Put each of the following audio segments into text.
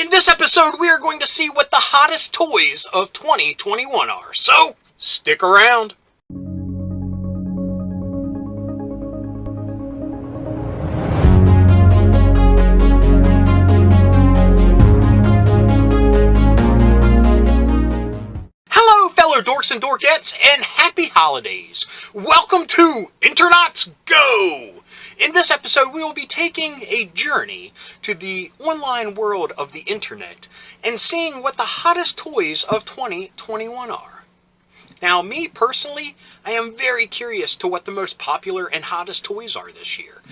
In this episode, we are going to see what the hottest toys of 2021 are. So, stick around. Hello, fellow dorks and dorkettes, and happy holidays. Welcome to Internauts Go! In this episode, we will be taking a journey to the online world of the internet and seeing what the hottest toys of 2021 are. Now, me personally, I am very curious to what the most popular and hottest toys are this year.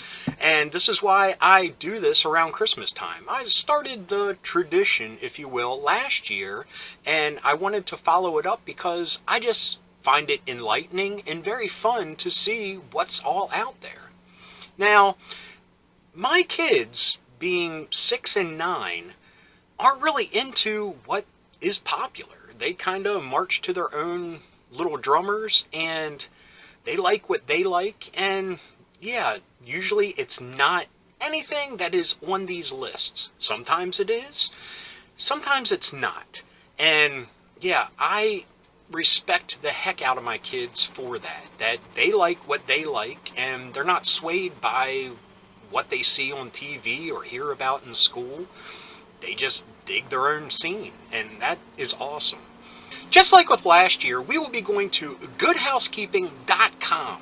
And this is why I do this around Christmas time. I started the tradition, if you will, last year, and I wanted to follow it up because I just find it enlightening and very fun to see what's all out there. Now, my kids, being 6 and 9, aren't really into what is popular. They kind of march to their own little drummers, and they like what they like, and yeah, usually it's not anything that is on these lists. Sometimes it is, sometimes it's not. And yeah, I respect the heck out of my kids for that they like what they like, and they're not swayed by what they see on TV or hear about in school. They just dig their own scene, and that is awesome. Just like with last year, we will be going to goodhousekeeping.com.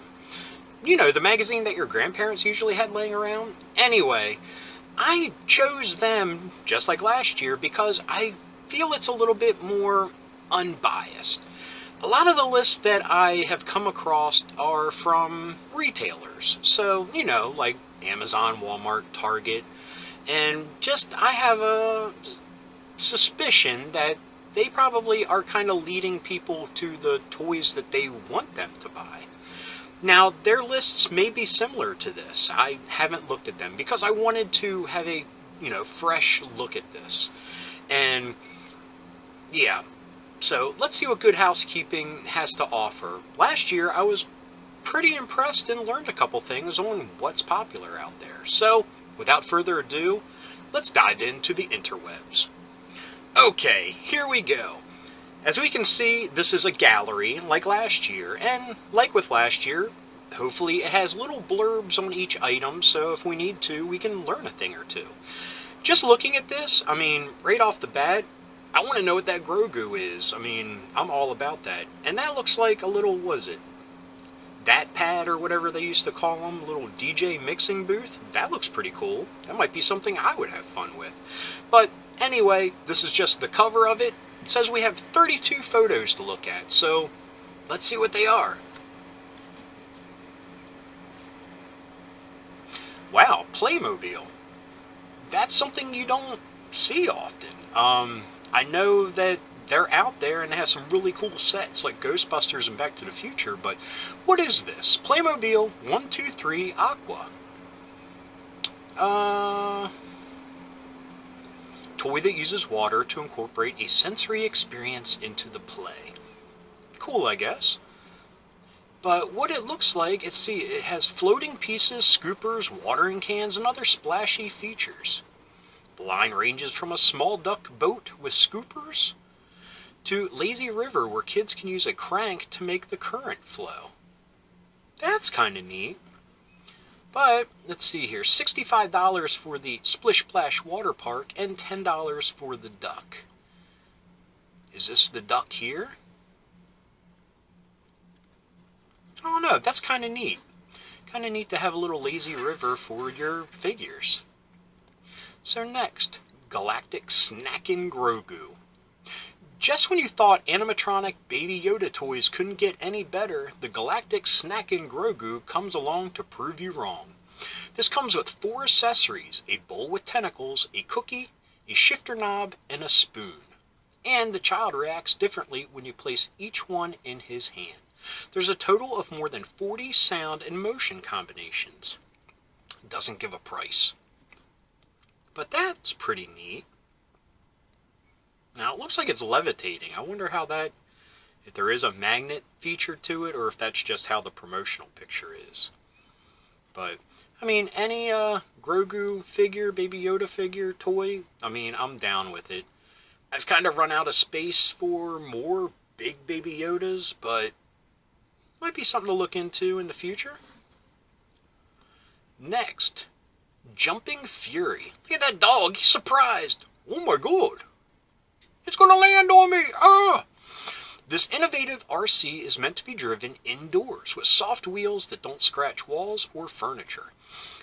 You know, the magazine that your grandparents usually had laying around. Anyway, I chose them, just like last year, because I feel it's a little bit more unbiased. A lot of the lists that I have come across are from retailers. So, you know, like Amazon, Walmart, Target. And just, I have a suspicion that they probably are kind of leading people to the toys that they want them to buy. Now, their lists may be similar to this. I haven't looked at them because I wanted to have a, fresh look at this. And, yeah. So, let's see what Good Housekeeping has to offer. Last year, I was pretty impressed and learned a couple things on what's popular out there. So, without further ado, let's dive into the interwebs. Okay, here we go. As we can see, this is a gallery like last year, and like with last year, hopefully it has little blurbs on each item, so if we need to, we can learn a thing or two. Just looking at this, right off the bat, I want to know what that Grogu is. I'm all about that. And that looks like a little, that pad or whatever they used to call them, a little DJ mixing booth. That looks pretty cool. That might be something I would have fun with. But anyway, this is just the cover of it. It says we have 32 photos to look at, so let's see what they are. Wow, Playmobil. That's something you don't see often. I know that they're out there and they have some really cool sets like Ghostbusters and Back to the Future, but what is this? Playmobil 123 Aqua. Toy that uses water to incorporate a sensory experience into the play. Cool, I guess. But what it looks like, it has floating pieces, scoopers, watering cans, and other splashy features. The line ranges from a small duck boat with scoopers to lazy river where kids can use a crank to make the current flow. That's kind of neat. But, let's see here, $65 for the Splish Splash Water Park and $10 for the duck. Is this the duck here? I don't know, that's kind of neat. Kind of neat to have a little lazy river for your figures. So next, Galactic Snackin' Grogu. Just when you thought animatronic Baby Yoda toys couldn't get any better, the Galactic Snackin' Grogu comes along to prove you wrong. This comes with 4 accessories: a bowl with tentacles, a cookie, a shifter knob, and a spoon. And the child reacts differently when you place each one in his hand. There's a total of more than 40 sound and motion combinations. Doesn't give a price. But that's pretty neat. Now, it looks like it's levitating. I wonder how that, if there is a magnet feature to it, or if that's just how the promotional picture is. But I mean, any Grogu figure, Baby Yoda figure, toy, I mean, I'm down with it. I've kind of run out of space for more big Baby Yodas, but might be something to look into in the future. Next, Jumping Fury. Look at that dog, he's surprised. Oh my god. It's gonna land on me! Ah! This innovative RC is meant to be driven indoors with soft wheels that don't scratch walls or furniture.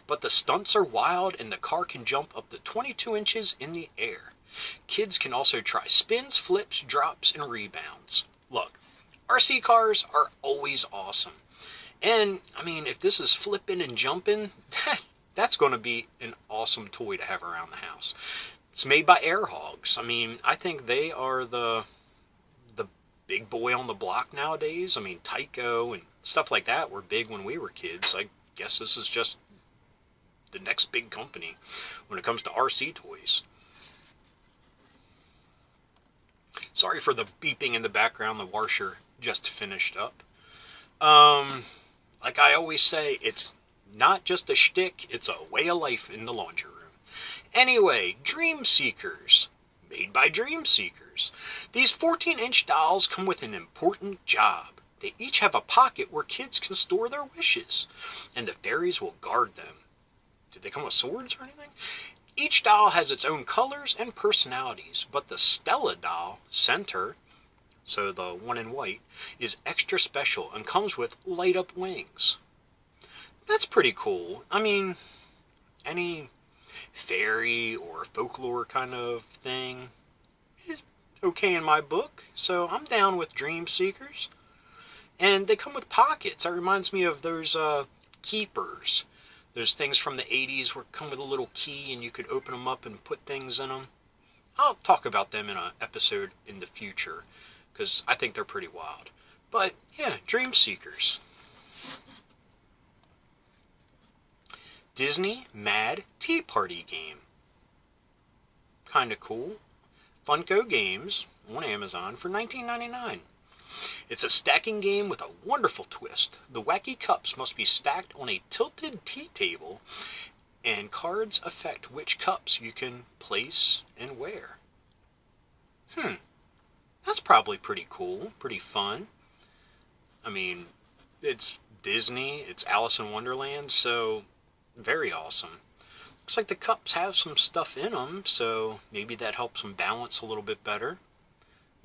But the stunts are wild and the car can jump up to 22 inches in the air. Kids can also try spins, flips, drops, and rebounds. Look, RC cars are always awesome. And, I mean, if this is flipping and jumping, that's going to be an awesome toy to have around the house. It's made by Air Hogs. I mean, I think they are the big boy on the block nowadays. I mean, Tyco and stuff like that were big when we were kids. I guess this is just the next big company when it comes to RC toys. Sorry for the beeping in the background. The washer just finished up. Like I always say, it's not just a shtick, it's a way of life in the laundry room. Anyway, Dream Seekers. Made by Dream Seekers. These 14-inch dolls come with an important job. They each have a pocket where kids can store their wishes, and the fairies will guard them. Did they come with swords or anything? Each doll has its own colors and personalities, but the Stella doll, Center, so the one in white, is extra special and comes with light-up wings. That's pretty cool. I mean, any fairy or folklore kind of thing is okay in my book, so I'm down with Dream Seekers. And they come with pockets. That reminds me of those keepers. There's things from the 80s where come with a little key and you could open them up and put things in them. I'll talk about them in an episode in the future, because I think they're pretty wild. But, yeah, Dream Seekers. Disney Mad Tea Party game. Kinda cool. Funko Games on Amazon for $19.99. It's a stacking game with a wonderful twist. The wacky cups must be stacked on a tilted tea table, and cards affect which cups you can place and where. That's probably pretty cool, pretty fun. I mean, it's Disney, it's Alice in Wonderland, so very awesome. Looks like the cups have some stuff in them, so maybe that helps them balance a little bit better.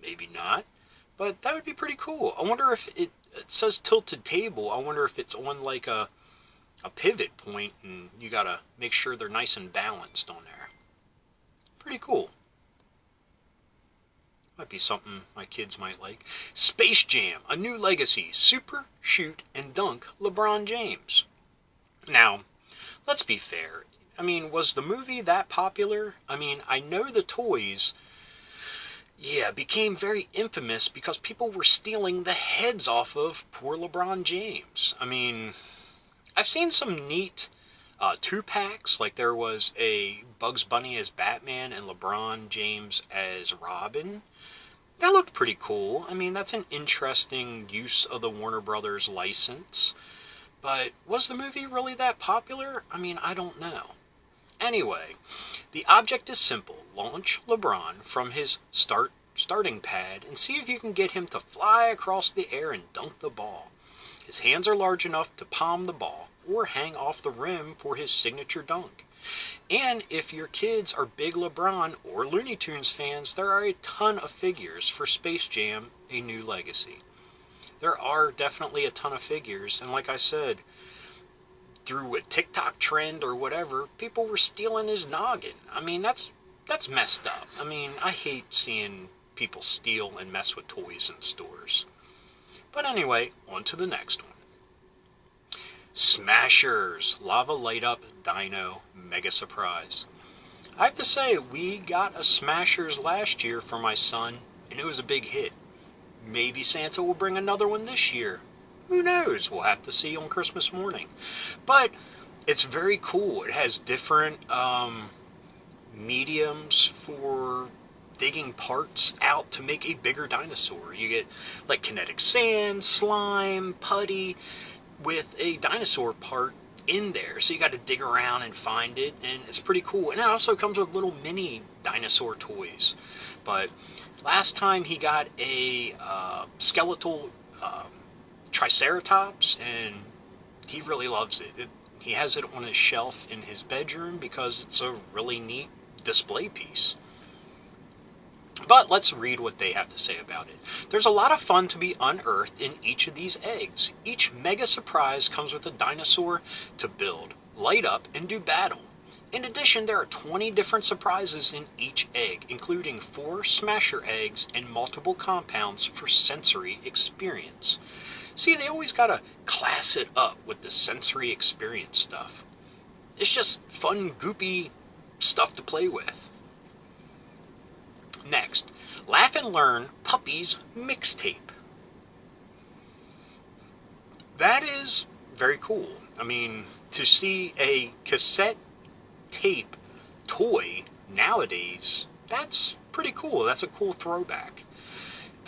Maybe not, but that would be pretty cool. I wonder if it says tilted table. I wonder if it's on like a pivot point and you gotta make sure they're nice and balanced on there. Pretty cool. Might be something my kids might like. Space Jam, A New Legacy, Super, Shoot, and Dunk LeBron James. Now, let's be fair. I mean, was the movie that popular? I mean, I know the toys, became very infamous because people were stealing the heads off of poor LeBron James. I mean, I've seen some neat 2-packs, like there was a Bugs Bunny as Batman and LeBron James as Robin. That looked pretty cool. I mean, that's an interesting use of the Warner Brothers license. But was the movie really that popular? I mean, I don't know. Anyway, the object is simple. Launch LeBron from his starting pad and see if you can get him to fly across the air and dunk the ball. His hands are large enough to palm the ball or hang off the rim for his signature dunk. And if your kids are big LeBron or Looney Tunes fans, there are a ton of figures for Space Jam: A New Legacy. There are definitely a ton of figures, and like I said, through a TikTok trend or whatever, people were stealing his noggin. I mean, that's messed up. I mean, I hate seeing people steal and mess with toys in stores. But anyway, on to the next one. Smashers, Lava Light Up Dino Mega Surprise. I have to say, we got a Smashers last year for my son, and it was a big hit. Maybe Santa will bring another one this year. Who knows? We'll have to see on Christmas morning. But it's very cool. It has different mediums for digging parts out to make a bigger dinosaur. You get like kinetic sand, slime, putty, with a dinosaur part in there, so you got to dig around and find it, and it's pretty cool. And it also comes with little mini dinosaur toys. But last time he got a skeletal Triceratops, and he really loves it. He has it on his shelf in his bedroom because it's a really neat display piece. But let's read what they have to say about it. There's a lot of fun to be unearthed in each of these eggs. Each mega surprise comes with a dinosaur to build, light up, and do battle. In addition, there are 20 different surprises in each egg, including 4 smasher eggs and multiple compounds for sensory experience. See, they always gotta class it up with the sensory experience stuff. It's just fun, goopy stuff to play with. Next, Laugh and Learn Puppies Mixtape. That is very cool. I mean, to see a cassette tape toy nowadays, that's pretty cool. That's a cool throwback.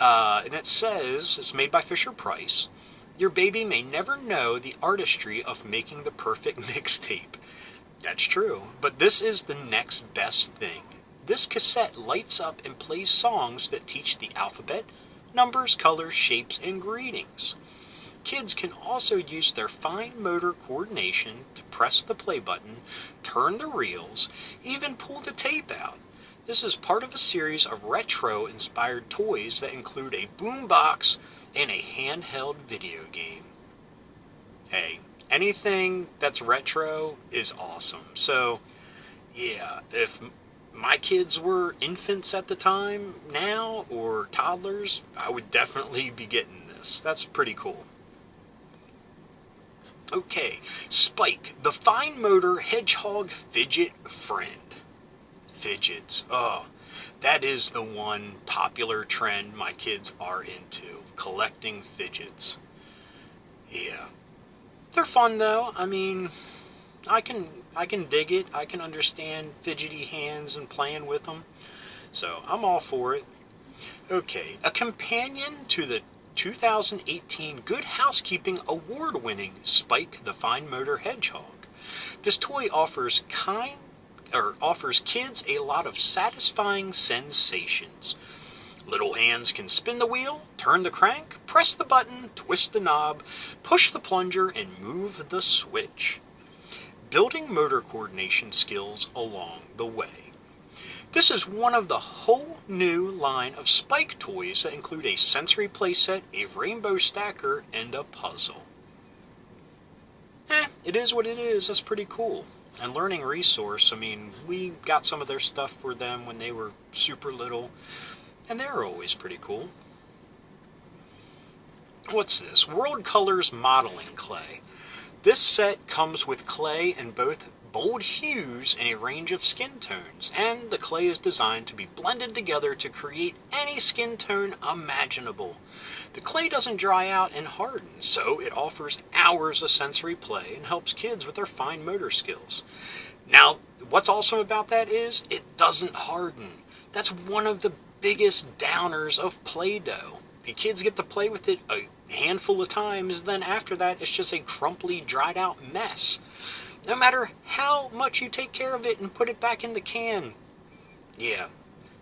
And it says, it's made by Fisher-Price. Your baby may never know the artistry of making the perfect mixtape. That's true. But this is the next best thing. This cassette lights up and plays songs that teach the alphabet, numbers, colors, shapes, and greetings. Kids can also use their fine motor coordination to press the play button, turn the reels, even pull the tape out. This is part of a series of retro-inspired toys that include a boombox and a handheld video game. Hey, anything that's retro is awesome. So, yeah, if my kids were infants at the time now, or toddlers, I would definitely be getting this. That's pretty cool. Okay, Spike, the fine motor hedgehog fidget friend. Fidgets. Oh, that is the one popular trend my kids are into. Collecting fidgets. Yeah. They're fun though. I mean, I can dig it. I can understand fidgety hands and playing with them. So I'm all for it. Okay, a companion to the 2018 Good Housekeeping Award-winning Spike the Fine Motor Hedgehog. This toy offers kids a lot of satisfying sensations. Little hands can spin the wheel, turn the crank, press the button, twist the knob, push the plunger, and move the switch. Building motor coordination skills along the way. This is one of the whole new line of Spike toys that include a sensory playset, a rainbow stacker, and a puzzle. It is what it is. That's pretty cool. And Learning Resource, I mean, we got some of their stuff for them when they were super little, and they're always pretty cool. What's this? World Colors Modeling Clay. This set comes with clay in both bold hues and a range of skin tones, and the clay is designed to be blended together to create any skin tone imaginable. The clay doesn't dry out and harden, so it offers hours of sensory play and helps kids with their fine motor skills. Now, what's awesome about that is it doesn't harden. That's one of the biggest downers of Play-Doh. The kids get to play with it a handful of times, then after that it's just a crumply, dried out mess. No matter how much you take care of it and put it back in the can. Yeah,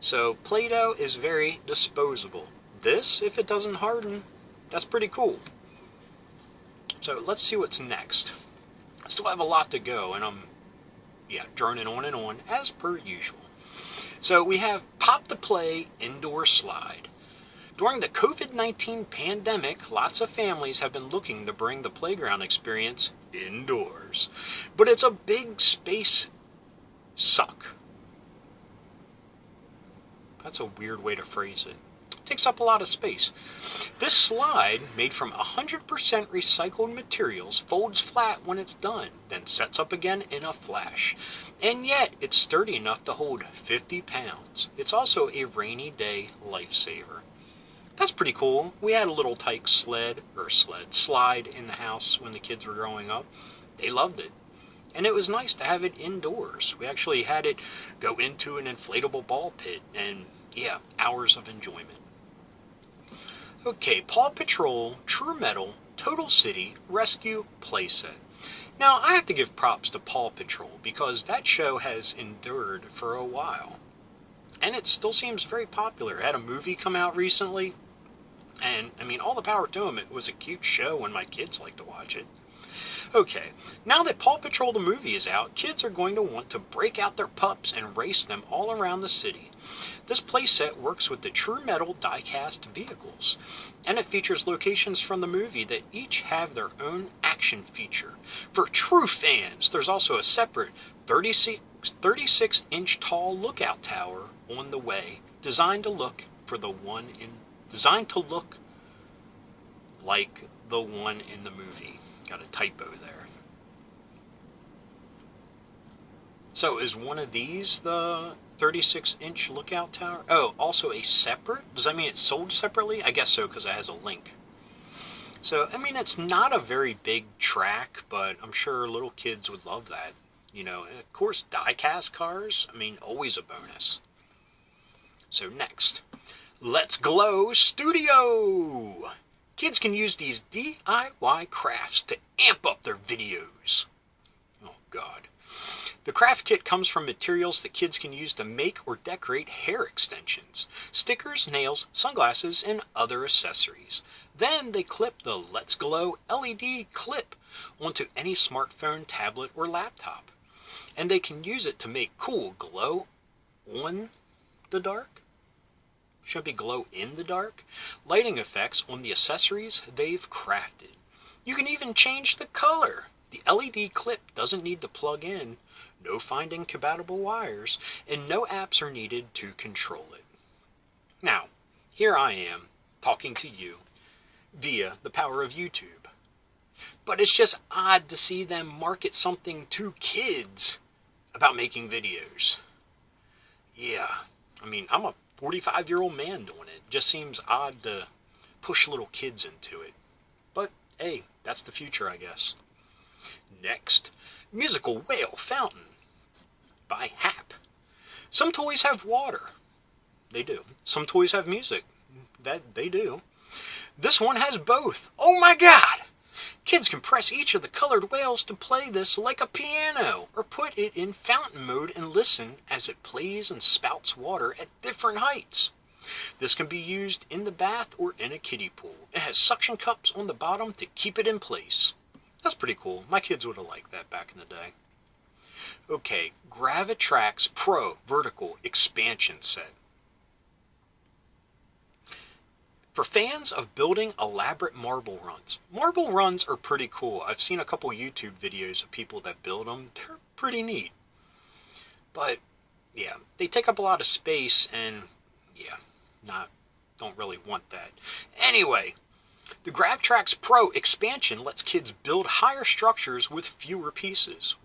so Play-Doh is very disposable. This, if it doesn't harden, that's pretty cool. So let's see what's next. I still have a lot to go, and I'm droning on and on as per usual. So we have Pop the Play Indoor Slide. During the COVID-19 pandemic, lots of families have been looking to bring the playground experience indoors. But it's a big space suck. That's a weird way to phrase it. It takes up a lot of space. This slide, made from 100% recycled materials, folds flat when it's done, then sets up again in a flash. And yet, it's sturdy enough to hold 50 pounds. It's also a rainy day lifesaver. That's pretty cool. We had a little Tyke slide in the house when the kids were growing up. They loved it. And it was nice to have it indoors. We actually had it go into an inflatable ball pit, and hours of enjoyment. Okay, Paw Patrol True Metal Total City Rescue Playset. Now, I have to give props to Paw Patrol because that show has endured for a while. And it still seems very popular. It had a movie come out recently. And, I mean, all the power to them. It was a cute show and my kids like to watch it. Okay, now that Paw Patrol the movie is out, kids are going to want to break out their pups and race them all around the city. This playset works with the True Metal die-cast vehicles, and it features locations from the movie that each have their own action feature. For true fans, there's also a separate 36-inch tall lookout tower on the way, designed to look like the one in the movie. Got a typo there. So is one of these the 36-inch lookout tower? Oh, also a separate? Does that mean it's sold separately? I guess so, because it has a link. So, I mean, it's not a very big track, but I'm sure little kids would love that. You know, and of course, die-cast cars, I mean, always a bonus. So next, Let's Glow Studio! Kids can use these DIY crafts to amp up their videos. Oh, God. The craft kit comes from materials that kids can use to make or decorate hair extensions, stickers, nails, sunglasses, and other accessories. Then they clip the Let's Glow LED clip onto any smartphone, tablet, or laptop. And they can use it to make cool glow on the dark? Should be glow in the dark lighting effects on the accessories they've crafted. You can even change the color. The LED clip doesn't need to plug in, no finding compatible wires, and no apps are needed to control it. Now, here I am talking to you via the power of YouTube. But it's just odd to see them market something to kids about making videos. Yeah, I mean, I'm a 45-year-old man doing it. Just seems odd to push little kids into it. But, hey, that's the future, I guess. Next, Musical Whale Fountain by Hap. Some toys have water. They do. Some toys have music. They do. This one has both. Oh my God! Kids can press each of the colored whales to play this like a piano, or put it in fountain mode and listen as it plays and spouts water at different heights. This can be used in the bath or in a kiddie pool. It has suction cups on the bottom to keep it in place. That's pretty cool. My kids would have liked that back in the day. Okay, Gravitrax Pro Vertical Expansion Set. For fans of building elaborate marble runs. Marble runs are pretty cool. I've seen a couple YouTube videos of people that build them. They're pretty neat. But, yeah, they take up a lot of space and, yeah, don't really want that. Anyway, the Gravitrax Pro expansion lets kids build higher structures with fewer pieces.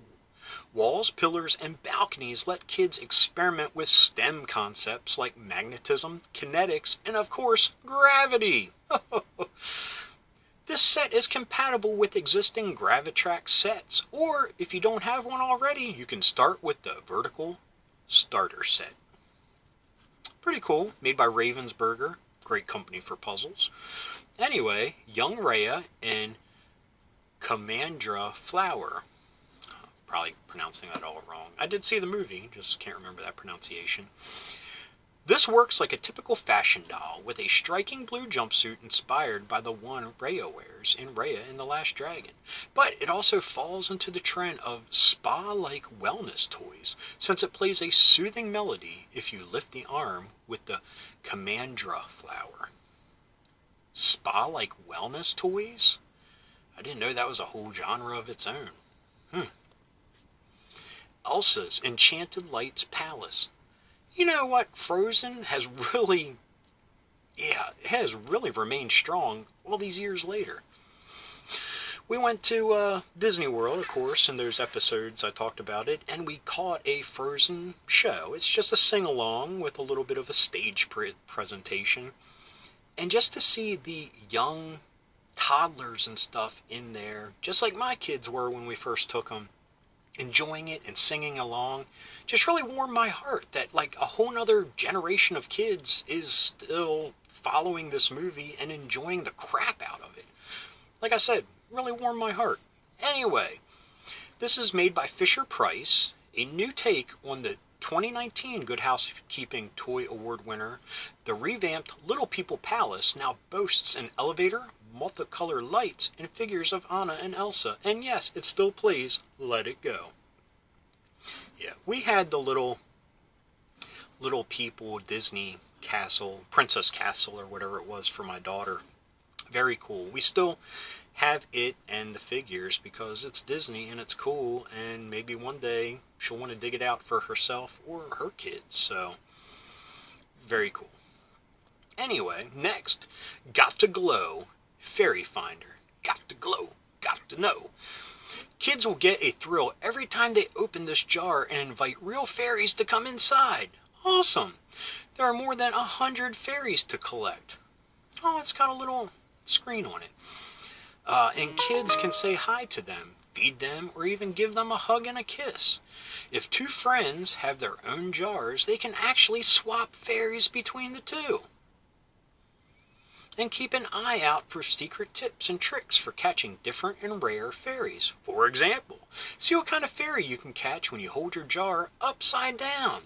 Walls, pillars, and balconies let kids experiment with STEM concepts like magnetism, kinetics, and of course, gravity. This set is compatible with existing Gravitrax sets, or if you don't have one already, you can start with the Vertical Starter Set. Pretty cool, made by Ravensburger, great company for puzzles. Anyway, Young Rhea and Kamandra Flower. Probably pronouncing that all wrong. I did see the movie, just can't remember that pronunciation. This works like a typical fashion doll, with a striking blue jumpsuit inspired by the one Rhea wears in Rhea and the Last Dragon. But it also falls into the trend of spa-like wellness toys, since it plays a soothing melody if you lift the arm with the Kamandra Flower. Spa-like wellness toys? I didn't know that was a whole genre of its own. Elsa's Enchanted Lights Palace. You know what? Frozen has really, it has really remained strong all these years later. We went to Disney World, of course, and there's episodes I talked about it, and we caught a Frozen show. It's just a sing-along with a little bit of a stage presentation. And just to see the young toddlers and stuff in there, just like my kids were when we first took them, enjoying it and singing along, just really warmed my heart that like a whole nother generation of kids is still following this movie and enjoying the crap out of it. Like I said, really warmed my heart. Anyway, This is made by Fisher-Price, a new take on the 2019 Good Housekeeping Toy Award winner. The revamped Little People Palace now boasts an elevator, multicolored lights, and figures of Anna and Elsa. And yes, it still plays Let It Go. Yeah, we had the Little People Disney Castle, Princess Castle or whatever it was for my daughter. Very cool. We still have it and the figures because it's Disney and it's cool, and maybe one day she'll want to dig it out for herself or her kids. So very cool. Anyway, next, Got to Glow Fairy Finder. Got to glow, got to know. Kids will get a thrill every time they open this jar and invite real fairies to come inside. Awesome. There are more than 100 fairies to collect. Oh, it's got a little screen on it. And kids can say hi to them, feed them, or even give them a hug and a kiss. If two friends have their own jars, they can actually swap fairies between the two. And keep an eye out for secret tips and tricks for catching different and rare fairies. For example, see what kind of fairy you can catch when you hold your jar upside down.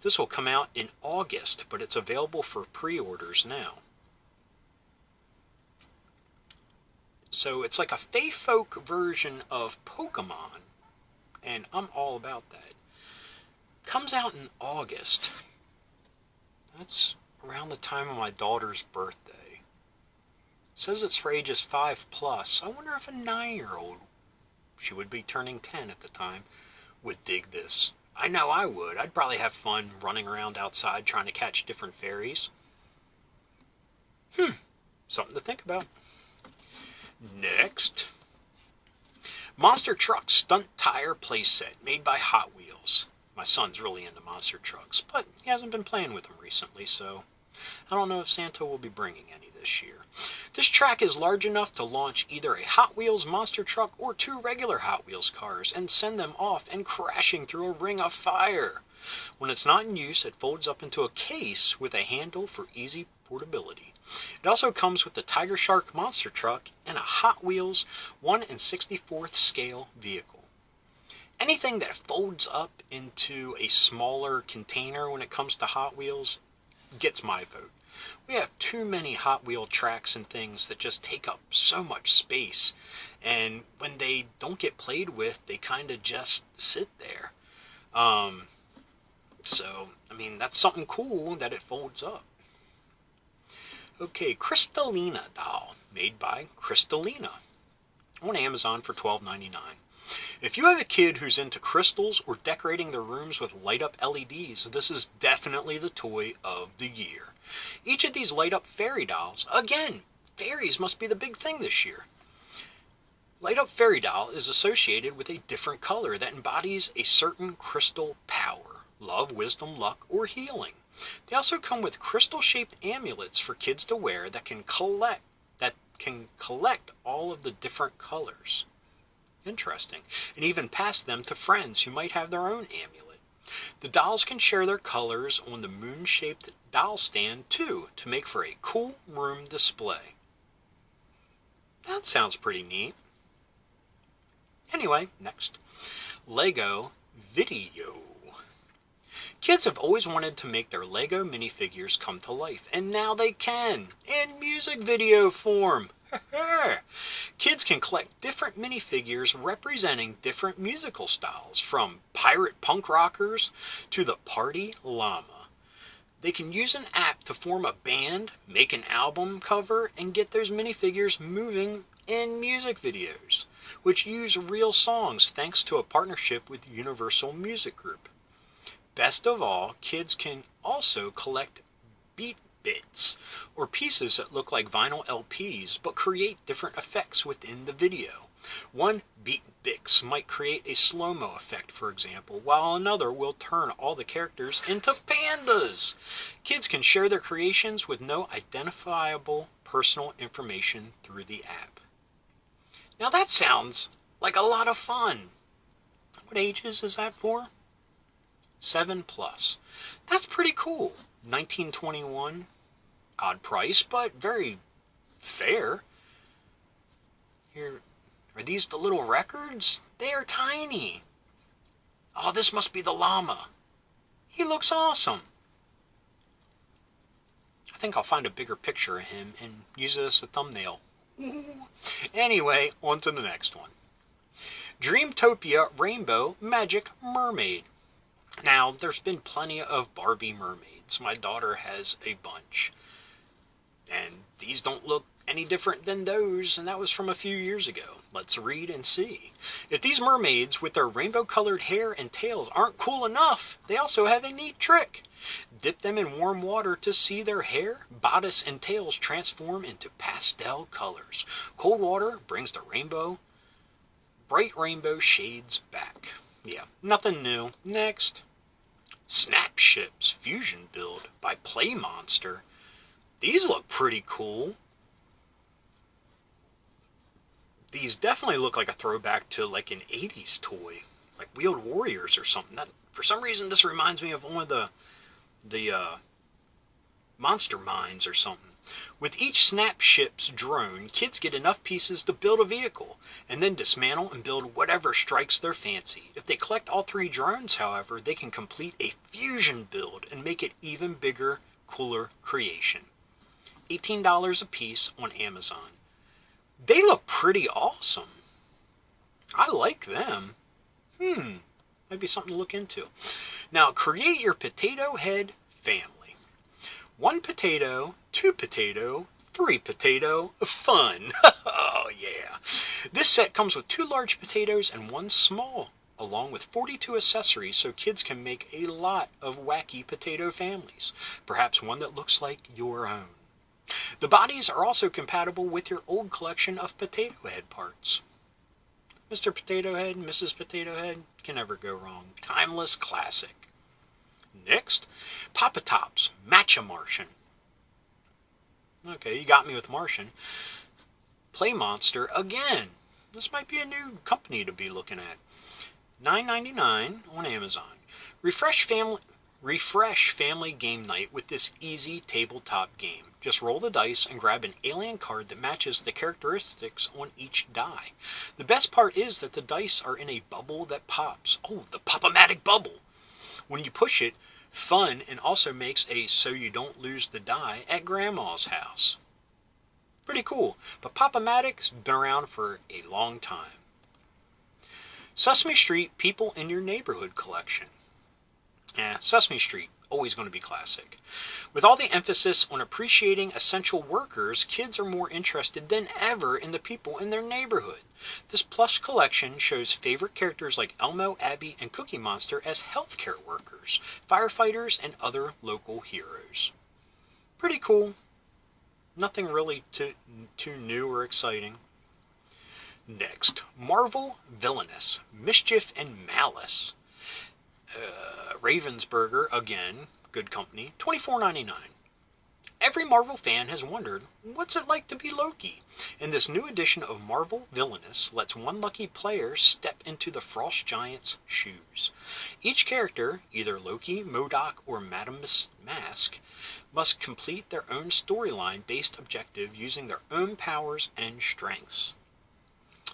This will come out in August, but it's available for pre-orders now. So it's like a Fey Folk version of Pokemon, and I'm all about that. Comes out in August. That's around the time of my daughter's birthday. Says it's for ages 5+. I wonder if a 9-year-old, she would be turning 10 at the time, would dig this. I know I would. I'd probably have fun running around outside trying to catch different fairies. Something to think about. Next, Monster Truck Stunt Tire Playset made by Hot Wheels. My son's really into monster trucks, but he hasn't been playing with them recently, so I don't know if Santa will be bringing any this year. This track is large enough to launch either a Hot Wheels monster truck or 2 regular Hot Wheels cars and send them off and crashing through a ring of fire. When it's not in use, it folds up into a case with a handle for easy portability. It also comes with the Tiger Shark monster truck and a Hot Wheels 1/64th scale vehicle. Anything that folds up into a smaller container when it comes to Hot Wheels gets my vote. We have too many Hot Wheel tracks and things that just take up so much space, and when they don't get played with, they kind of just sit there. So, I mean, that's something cool that it folds up. Okay, Crystalina doll, made by Crystalina, on Amazon for $12.99. If you have a kid who's into crystals or decorating their rooms with light-up LEDs, this is definitely the toy of the year. Each of these light-up fairy dolls, again, fairies must be the big thing this year. Light-up fairy doll is associated with a different color that embodies a certain crystal power, love, wisdom, luck, or healing. They also come with crystal-shaped amulets for kids to wear that can collect all of the different colors. Interesting. And even pass them to friends who might have their own amulet. The dolls can share their colors on the moon-shaped doll stand too, to make for a cool room display. That sounds pretty neat. Anyway, next. Lego Video. Kids have always wanted to make their Lego minifigures come to life, and now they can, in music video form. Kids can collect different minifigures representing different musical styles, from pirate punk rockers to the party llama. They can use an app to form a band, make an album cover, and get those minifigures moving in music videos, which use real songs thanks to a partnership with Universal Music Group. Best of all, kids can also collect beat bits, or pieces that look like vinyl LPs but create different effects within the video. One Beat Bix might create a slow-mo effect, for example, while another will turn all the characters into pandas. Kids can share their creations with no identifiable personal information through the app. Now that sounds like a lot of fun. What ages is that for? 7+. That's pretty cool. $19.21, odd price, but very fair. Here, are these the little records They are tiny. Oh, this must be the llama. He looks awesome. I think I'll find a bigger picture of him and use it as a thumbnail. Anyway, on to the next one. Dreamtopia Rainbow Magic Mermaid. Now, there's been plenty of Barbie mermaids. My daughter has a bunch. And these don't look any different than those, and that was from a few years ago. Let's read and see. If these mermaids with their rainbow-colored hair and tails aren't cool enough, they also have a neat trick. Dip them in warm water to see their hair, bodice, and tails transform into pastel colors. Cold water brings the bright rainbow shades back. Yeah, nothing new. Next. Snapships Fusion Build by Play Monster. These look pretty cool. These definitely look like a throwback to like an 80s toy, like Wheeled Warriors or something. That, for some reason, this reminds me of one of the Monster Mines or something. With each Snapship's drone, kids get enough pieces to build a vehicle, and then dismantle and build whatever strikes their fancy. If they collect all 3 drones, however, they can complete a fusion build and make it even bigger, cooler creation. $18 a piece on Amazon. They look pretty awesome. I like them. Might be something to look into. Now, create your potato head family. 1 potato, 2 potato, 3 potato, fun. Oh yeah. This set comes with 2 large potatoes and 1 small, along with 42 accessories so kids can make a lot of wacky potato families. Perhaps one that looks like your own. The bodies are also compatible with your old collection of potato head parts. Mr. Potato Head, Mrs. Potato Head, can never go wrong. Timeless classic. Next, Papa Tops Match-A-Martian. Okay, you got me with Martian. Play Monster again. This might be a new company to be looking at. $9.99 on Amazon. Refresh family game night with this easy tabletop game. Just roll the dice and grab an alien card that matches the characteristics on each die. The best part is that the dice are in a bubble that pops. Oh, the Pop-O-Matic bubble. When you push it, fun, and also makes a so you don't lose the die at Grandma's house. Pretty cool, but Pop-O-Matic's been around for a long time. Sesame Street People in Your Neighborhood collection. Sesame Street, always going to be classic. With all the emphasis on appreciating essential workers, kids are more interested than ever in the people in their neighborhood. This plush collection shows favorite characters like Elmo, Abby, and Cookie Monster as healthcare workers, firefighters, and other local heroes. Pretty cool. Nothing really too new or exciting. Next, Marvel Villainous, Mischief and Malice. Ravensburger, again, good company, $24.99. Every Marvel fan has wondered, what's it like to be Loki? And this new edition of Marvel Villainous lets one lucky player step into the Frost Giant's shoes. Each character, either Loki, MODOK, or Madame Mask, must complete their own storyline-based objective using their own powers and strengths.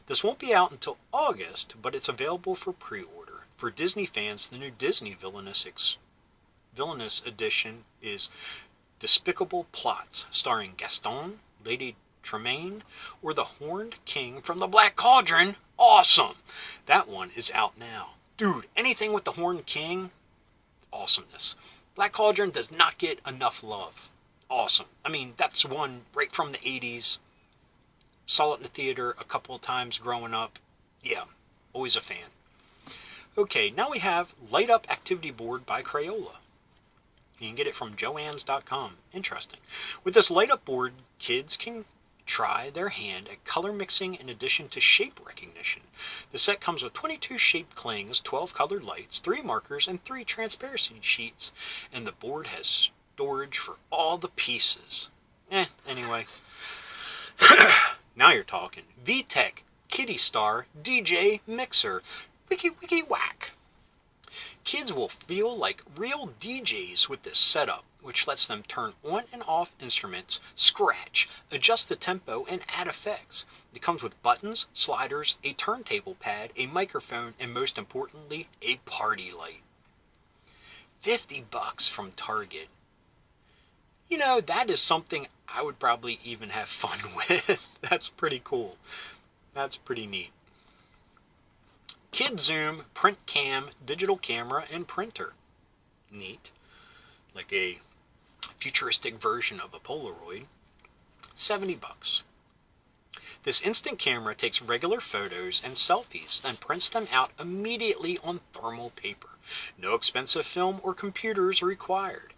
This won't be out until August, but it's available for pre-order. For Disney fans, the new Disney Villainous edition is Despicable Plots, starring Gaston, Lady Tremaine, or the Horned King from the Black Cauldron. Awesome! That one is out now. Dude, anything with the Horned King, awesomeness. Black Cauldron does not get enough love. Awesome. I mean, that's one right from the 80s. Saw it in the theater a couple of times growing up. Yeah, always a fan. Okay, now we have Light Up Activity Board by Crayola. You can get it from joanns.com. Interesting. With this Light Up board, kids can try their hand at color mixing in addition to shape recognition. The set comes with 22 shaped clings, 12 colored lights, 3 markers, and 3 transparency sheets. And the board has storage for all the pieces. Anyway. Now you're talking. VTech Kitty Star DJ Mixer. Wiki whack. Kids will feel like real DJs with this setup. which lets them turn on and off instruments, scratch, adjust the tempo, and add effects. It comes with buttons, sliders, a turntable pad, a microphone, and most importantly, a party light. $50 from Target. You know, that is something I would probably even have fun with. That's pretty cool. That's pretty neat. KidZoom print cam, digital camera, and printer. Neat. Like a futuristic version of a Polaroid. $70. This instant camera takes regular photos and selfies, then prints them out immediately on thermal paper. No expensive film or computers are required.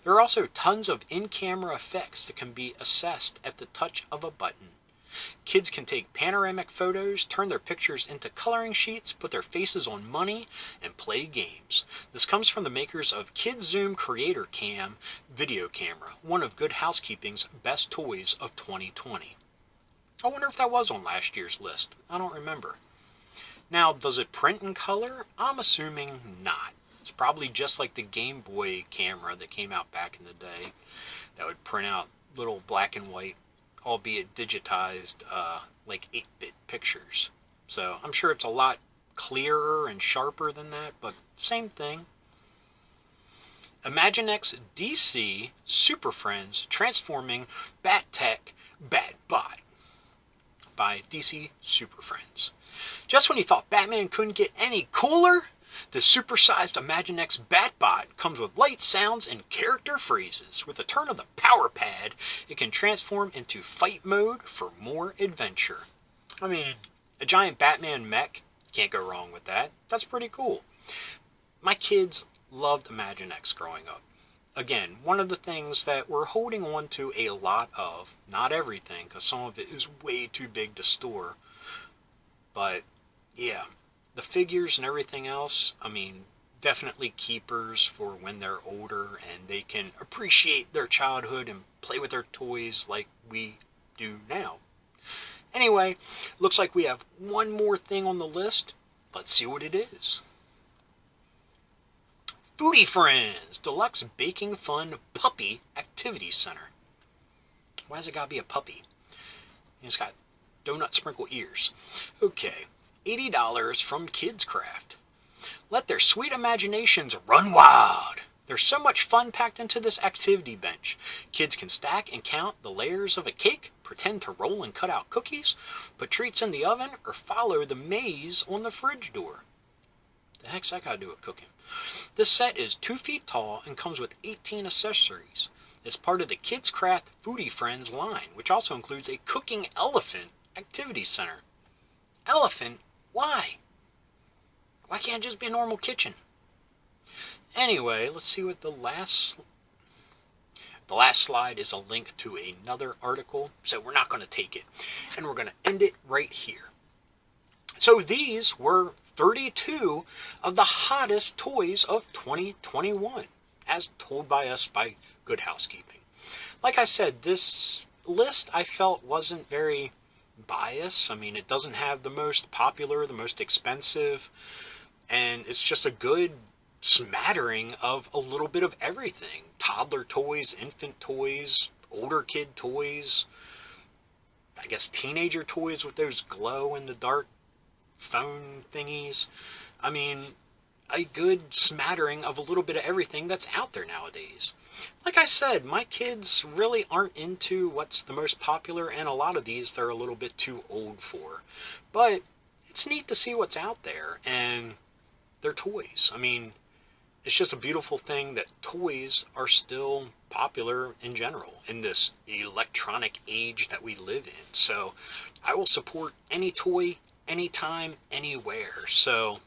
There are also tons of in-camera effects that can be accessed at the touch of a button. Kids can take panoramic photos, turn their pictures into coloring sheets, put their faces on money, and play games. This comes from the makers of KidZoom Creator Cam video camera, one of Good Housekeeping's best toys of 2020. I wonder if that was on last year's list. I don't remember. Now, does it print in color? I'm assuming not. It's probably just like the Game Boy camera that came out back in the day that would print out little black and white, albeit digitized, like 8-bit pictures. So I'm sure it's a lot clearer and sharper than that, but same thing. Imaginext DC Super Friends Transforming Bat-Tech Bat-Bot by DC Super Friends. Just when you thought Batman couldn't get any cooler, the supersized Imaginext Bat-Bot comes with light sounds and character phrases. With a turn of the power pad, it can transform into fight mode for more adventure. I mean, a giant Batman mech, can't go wrong with that. That's pretty cool. My kids loved Imaginext growing up. Again, one of the things that we're holding on to a lot of, not everything, because some of it is way too big to store. But, yeah. The figures and everything else, I mean, definitely keepers for when they're older and they can appreciate their childhood and play with their toys like we do now. Anyway, looks like we have one more thing on the list. Let's see what it is. Foodie Friends Deluxe Baking Fun Puppy Activity Center. Why has it got to be a puppy? It's got donut sprinkle ears. Okay. $80 from KidsCraft. Let their sweet imaginations run wild. There's so much fun packed into this activity bench. Kids can stack and count the layers of a cake, pretend to roll and cut out cookies, put treats in the oven, or follow the maze on the fridge door. The heck's that got to do with cooking? This set is 2 feet tall and comes with 18 accessories. It's part of the KidsCraft Foodie Friends line, which also includes a cooking elephant activity center. Elephant? Why? Why can't it just be a normal kitchen? Anyway, let's see what the last slide is. A link to another article, so we're not going to take it. And we're going to end it right here. So these were 32 of the hottest toys of 2021, as told by us by Good Housekeeping. Like I said, this list I felt wasn't very biased. I mean, it doesn't have the most popular, the most expensive, and it's just a good smattering of a little bit of everything. Toddler toys, infant toys, older kid toys, I guess teenager toys with those glow-in-the-dark phone thingies. I mean, a good smattering of a little bit of everything that's out there nowadays. Like I said, my kids really aren't into what's the most popular, and a lot of these they're a little bit too old for. But it's neat to see what's out there, and they're toys. I mean, it's just a beautiful thing that toys are still popular in general in this electronic age that we live in. So I will support any toy, anytime, anywhere. So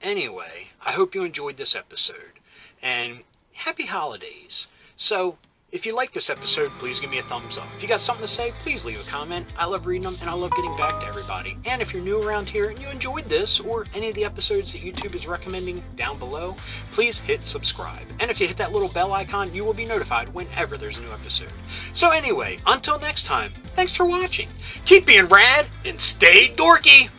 anyway, I hope you enjoyed this episode, and happy holidays. So if you like this episode, please give me a thumbs up. If you got something to say, please leave a comment. I love reading them, and I love getting back to everybody. And if you're new around here and you enjoyed this or any of the episodes that YouTube is recommending down below, please hit subscribe. And if you hit that little bell icon, you will be notified whenever there's a new episode. So anyway, until next time, thanks for watching. Keep being rad and stay dorky.